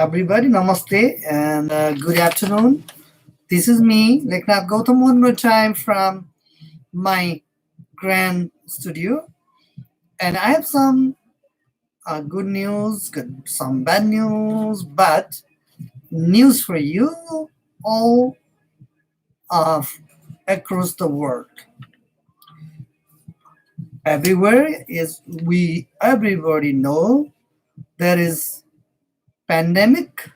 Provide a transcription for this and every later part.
Everybody, namaste and good afternoon. This is me, Leknath Gautam, one more time from my grand studio. And I have some good news, some bad news, but news for you all of across the world. Everywhere is we everybody know there is pandemic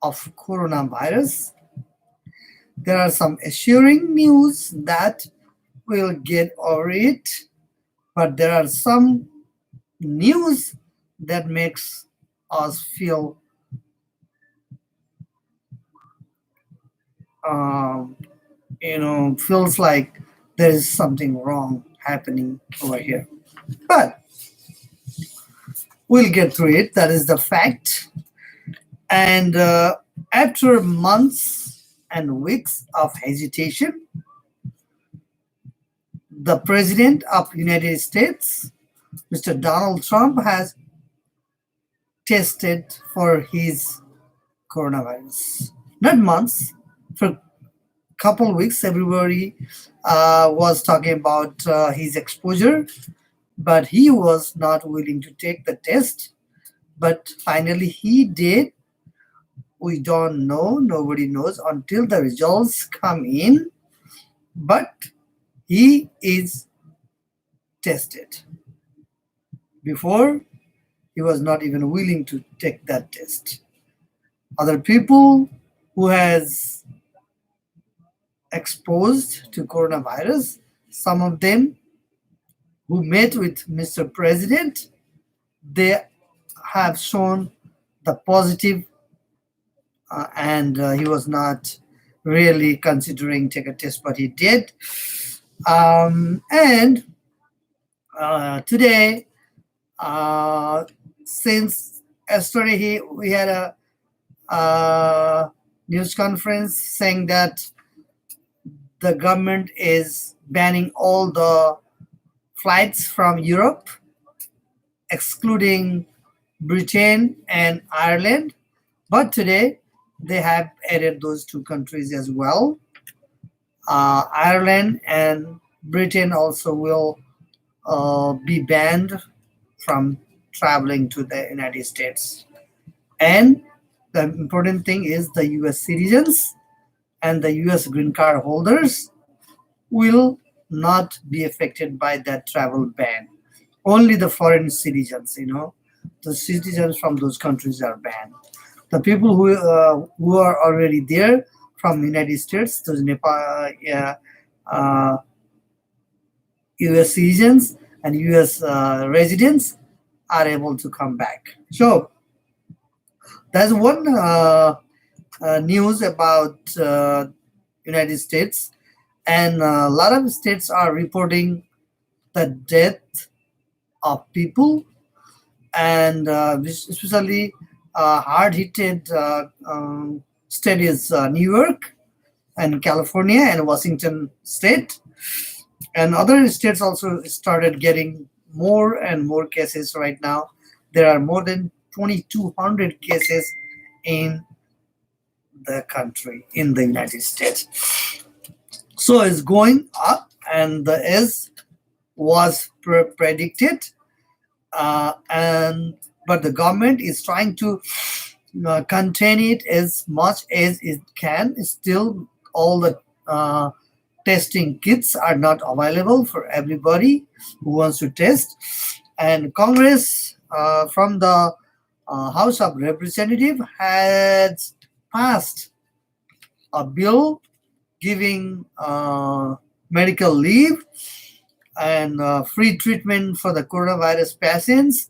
of coronavirus. There are some assuring news that we'll get over it, but there are some news that makes us feel um, feels like there is something wrong happening over here. But we'll get through it. That is the fact. And after months and weeks of hesitation, the president of United States, Mr. Donald Trump, has tested for his coronavirus. Not months, for a couple weeks, everybody was talking about his exposure, but he was not willing to take the test. But finally, he did. We don't know, nobody knows until the results come in, but he is tested. Before, he was not even willing to take that test. Other people who has exposed to coronavirus, some of them who met with Mr. President, they have shown the positive and he was not really considering take a test, but he did. And today, since yesterday, we had a news conference saying that the government is banning all the flights from Europe, excluding Britain and Ireland. But today, they have added those two countries as well. Ireland and Britain also will be banned from traveling to the United States. And the important thing is the US citizens and the US green card holders will not be affected by that travel ban. Only the foreign citizens, the citizens from those countries are banned. The people who are already there from United States, those Nepal, U.S. citizens and U.S. Residents are able to come back. So there's one news about United States, and a lot of states are reporting the death of people, and especially hard-hit state is New York and California and Washington State. And other states also started getting more and more cases right now. There are more than 2,200 cases in the country, in the United States. So it's going up, and the S was predicted, but the government is trying to contain it as much as it can. Still, all the testing kits are not available for everybody who wants to test. And Congress from the House of Representatives has passed a bill giving medical leave and free treatment for the coronavirus patients,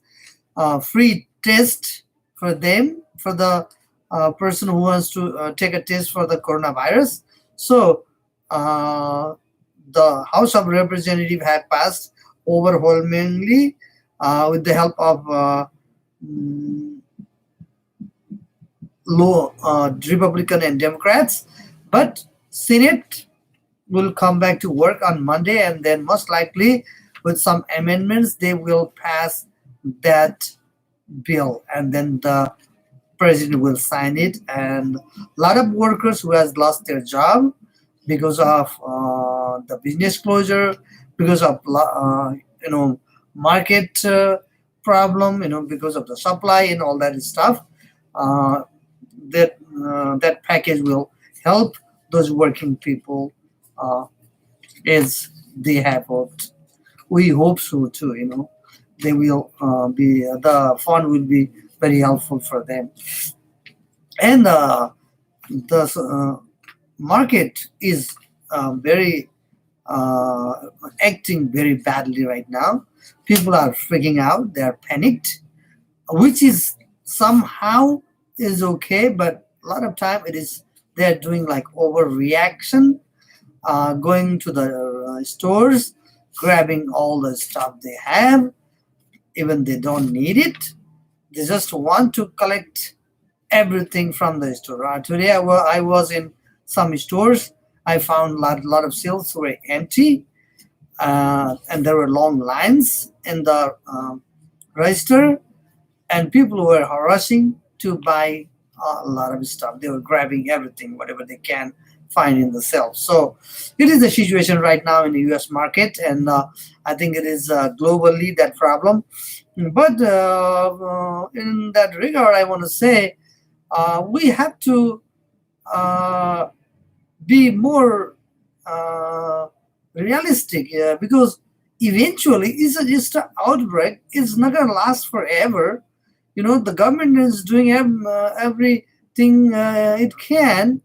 free test for them, for the person who wants to take a test for the coronavirus. So the House of Representatives have passed overwhelmingly with the help of Republican and Democrats, but Senate will come back to work on Monday, and then most likely with some amendments they will pass that bill, and then the president will sign it, and a lot of workers who has lost their job because of the business closure, because of market problem, because of the supply and all that stuff. Uh, that package will help those working people uh, as they have hoped. We hope so too. They will be the fund will be very helpful for them, and the market is very uh, acting very badly right now. People are freaking out. They are panicked, which is somehow is okay, but a lot of time it is they're doing like overreaction, going to the stores, grabbing all the stuff they have, even they don't need it. They just want to collect everything from the store. Today I was in some stores. I found lot of shelves were empty, and there were long lines in the register, and people were rushing to buy a lot of stuff. They were grabbing everything, whatever they can find in the shelves. So it is the situation right now in the U.S. market, and I think it is globally that problem. But in that regard, I want to say we have to uh, be more uh, realistic, because eventually it's just an outbreak. It's not going to last forever. The government is doing everything it can,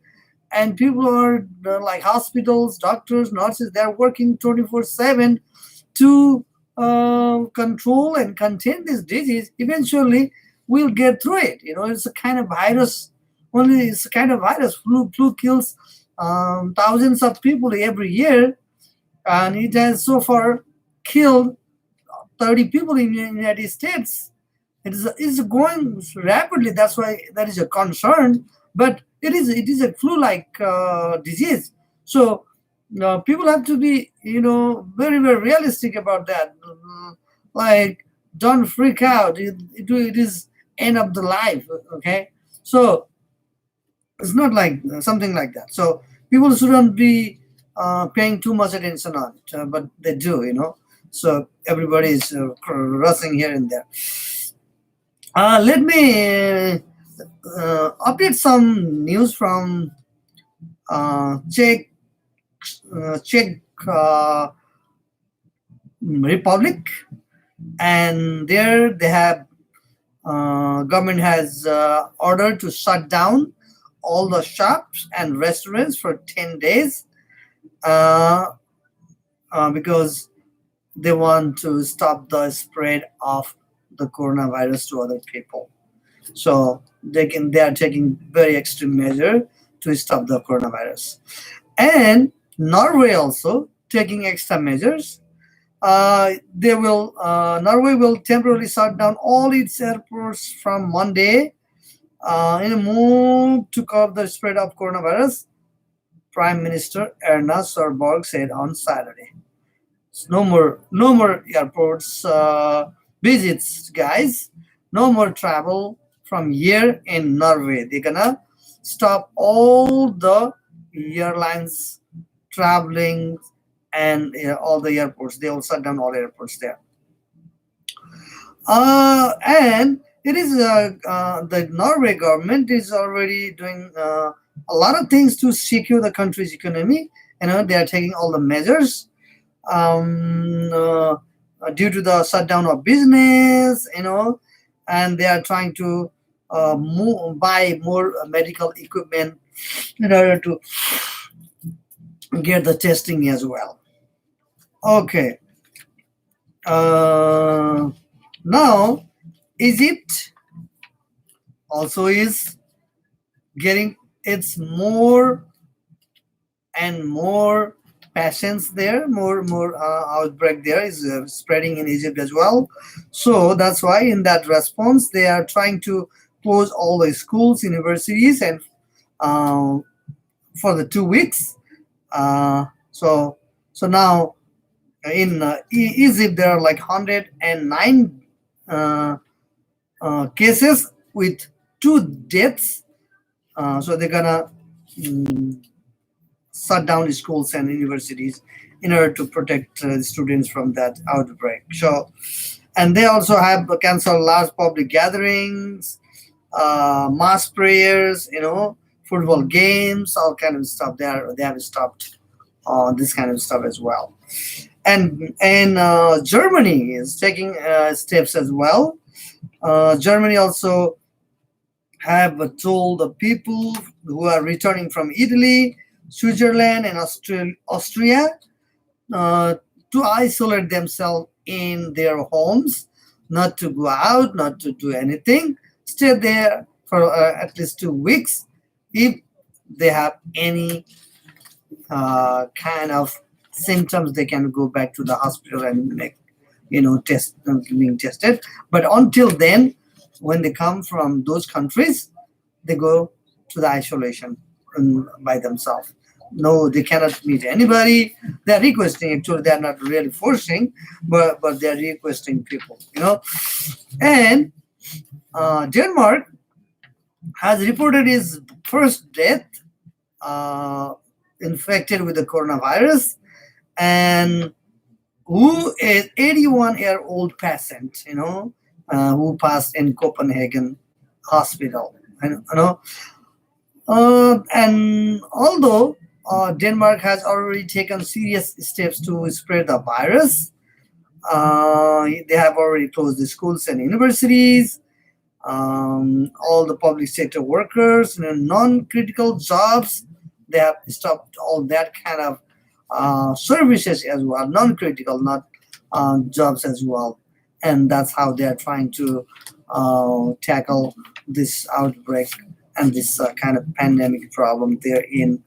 and people are like hospitals, doctors, nurses, they're working 24/7 to control and contain this disease. Eventually we'll get through it. It's a kind of virus. Only it's a kind of virus. Flu kills thousands of people every year, and it has so far killed 30 people in the United States. It is going rapidly. That's why that is a concern. But it is a flu-like disease. So people have to be very very realistic about that. Like, don't freak out. It is end of the life. Okay, so it's not like something like that. So people shouldn't be paying too much attention on it, but they do. So everybody is rushing here and there. Let me update some news from Czech Republic, and there they have government has ordered to shut down all the shops and restaurants for 10 days, uh, because they want to stop the spread of the coronavirus to other people. So they are taking very extreme measure to stop the coronavirus. And Norway also taking extra measures. Norway will temporarily shut down all its airports from Monday, in a move to curb the spread of coronavirus. Prime Minister Erna Solberg said on Saturday. So no more airports visits, guys. No more travel from here in Norway. They're gonna stop all the airlines traveling, and all the airports. They will shut down all airports there. And it is the Norway government is already doing a lot of things to secure the country's economy. They are taking all the measures, um, uh, due to the shutdown of business, and they are trying to buy more medical equipment in order to get the testing as well. Okay. Uh, Now Egypt also is getting its more and more patients there, more outbreak there is spreading in Egypt as well. So that's why in that response they are trying to close all the schools, universities, and uh, for the 2 weeks. So now in Egypt there are like 109 uh, cases with two deaths. So they're gonna shut down schools and universities in order to protect students from that outbreak. So, and they also have canceled large public gatherings, mass prayers, football games, all kind of stuff. They have stopped this kind of stuff as well. And Germany is taking steps as well. Germany also have told the people who are returning from Italy, Switzerland, and Austria uh, to isolate themselves in their homes, not to go out, not to do anything, stay there for at least 2 weeks. If they have any kind of symptoms, they can go back to the hospital and make, test being tested. But until then, when they come from those countries, they go to the isolation by themselves. No, they cannot meet anybody. They're requesting. Actually, they're not really forcing, but they're requesting people. And Denmark has reported his first death infected with the coronavirus, and who is 81-year-old patient, who passed in Copenhagen hospital. And although Denmark has already taken serious steps to spread the virus, they have already closed the schools and universities. All the public sector workers, non-critical jobs, they have stopped all that kind of services as well, non-critical, not jobs as well. And that's how they are trying to tackle this outbreak and this kind of pandemic problem there in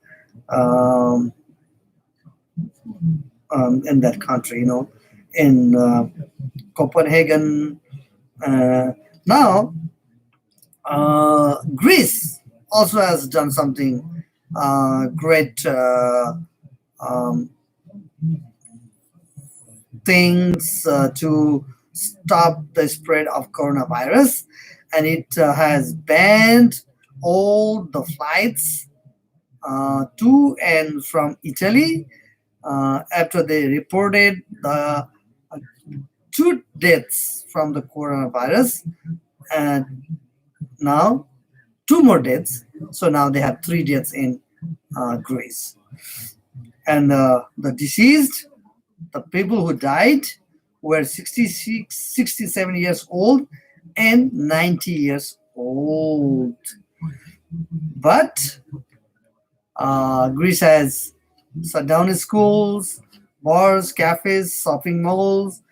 that country, in Copenhagen. Now, Greece also has done something great um, things to stop the spread of coronavirus, and it has banned all the flights to and from Italy after they reported the two deaths from the coronavirus, and now two more deaths. So now they have three deaths in Greece. And the deceased, the people who died, were 66, 67 years old and 90 years old. But Greece has shut down schools, bars, cafes, shopping malls,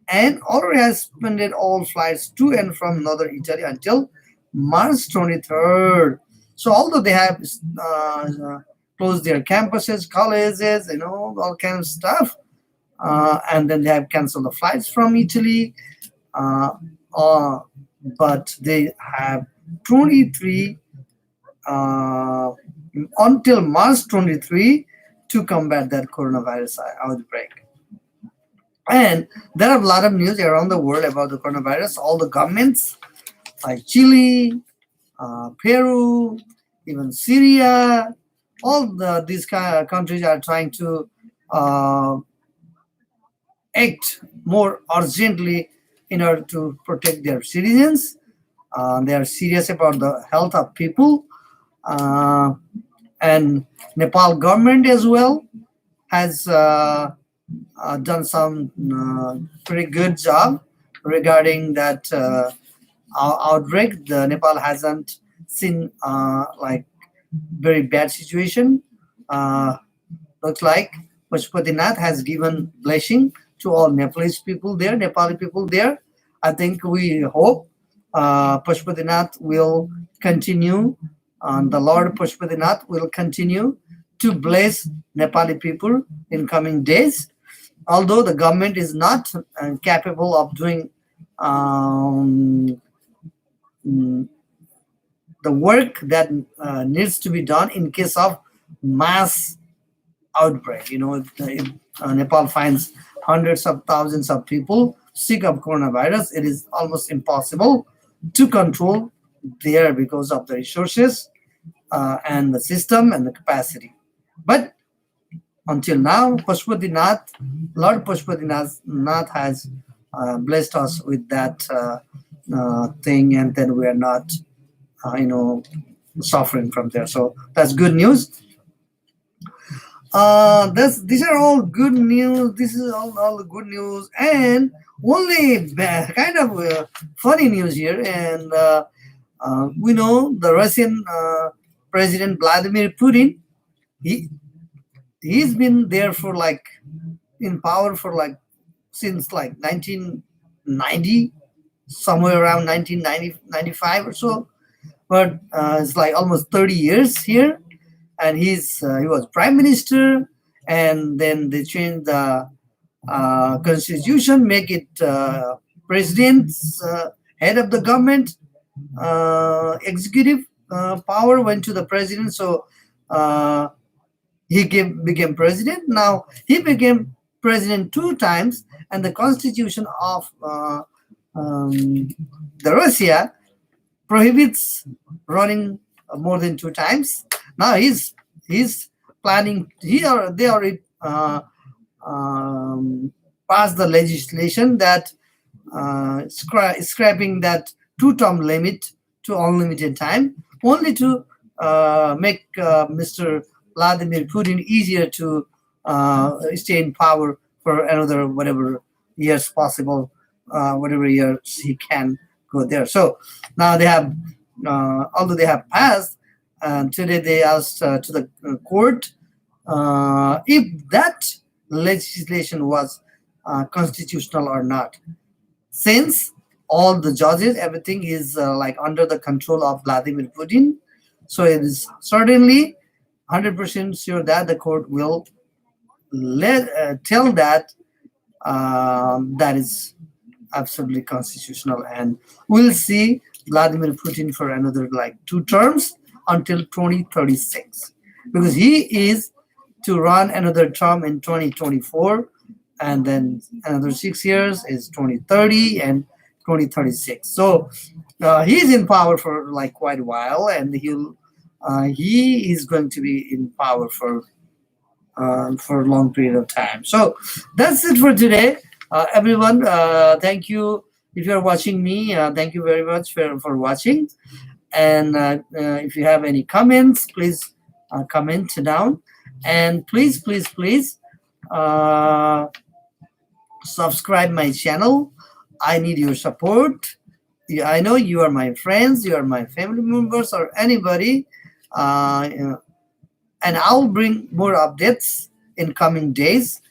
and already has suspended all flights to and from northern Italy until March 23rd. So although they have closed their campuses, colleges, all kind of stuff, and then they have canceled the flights from Italy, uh, uh, but they have 23 uh, until March 23 to combat that coronavirus outbreak. And there are a lot of news around the world about the coronavirus. All the governments like Chile, Peru, even Syria, these kind of countries are trying to act more urgently in order to protect their citizens. They are serious about the health of people. And Nepal government as well has done some pretty good job regarding that outbreak. The Nepal hasn't seen like very bad situation. Looks like Pashupatinath has given blessing to all Nepali people there. I think we hope Pashupatinath will continue, the Lord Pashupatinath will continue to bless Nepali people in coming days. Although the government is not capable of doing mm, the work that needs to be done in case of mass outbreak. If Nepal finds hundreds of thousands of people sick of coronavirus, it is almost impossible to control there because of the resources and the system and the capacity. But until now, Lord Pashupatinath has blessed us with that thing, and then we are not, you know, suffering from there. So that's good news. These are all good news. This is all the good news, and only kind of funny news here. And we know the Russian President Vladimir Putin. He he's been there for like in power for like since like 1990, somewhere around 1990 95 or so. But it's like almost 30 years here, and he was prime minister, and then they changed the constitution, make it president's head of the government, executive power went to the president. So uh, became president. Now he became president two times, and the constitution of um, the Russia prohibits running more than two times. Now he's planning. They already passed the legislation that scrapping that two-term limit to unlimited time, only to make Mr. Vladimir Putin easier to stay in power for another whatever years possible, whatever years he can go there. So now they have, although they have passed, today they asked to the court if that legislation was constitutional or not, since all the judges, everything is like under the control of Vladimir Putin. So it is certainly 100% sure that the court will tell that that is absolutely constitutional, and we'll see Vladimir Putin for another like two terms until 2036, because he is to run another term in 2024, and then another 6 years is 2030 and 2036. So he's in power for like quite a while, and he is going to be in power for a long period of time. So that's it for today, everyone. Thank you if you're watching me. Thank you very much for watching. And if you have any comments, please comment down. And please uh, subscribe my channel. I need your support. I know you are my friends, you are my family members, or anybody. And I'll bring more updates in coming days,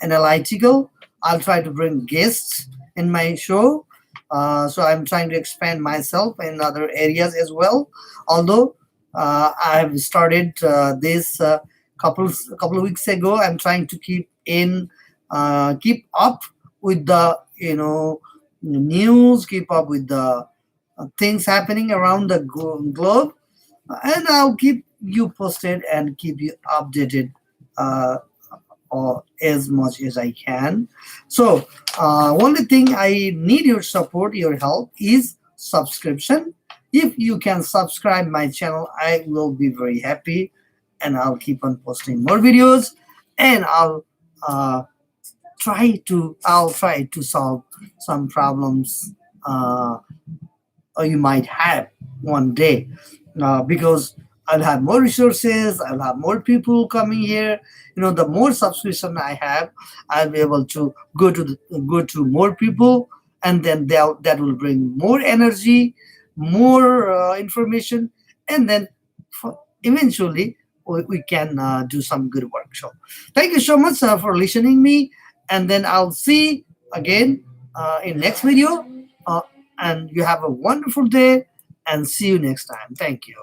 analytical. I'll try to bring guests in my show. So I'm trying to expand myself in other areas as well. Although I have started this couple of weeks ago, I'm trying to keep up with the news, keep up with the things happening around the globe, and I'll keep you posted and keep you updated or as much as I can. So only thing I need your support, your help is subscription. If you can subscribe my channel, I will be very happy, and I'll keep on posting more videos, and uh, I'll try to solve some problems you might have one day, because I'll have more resources, I'll have more people coming here. The more subscription I have, I'll be able to go to more people, and then that will bring more energy, more information, and then eventually we can do some good work. So thank you so much for listening me, and then I'll see again in next video. And you have a wonderful day, and see you next time. Thank you.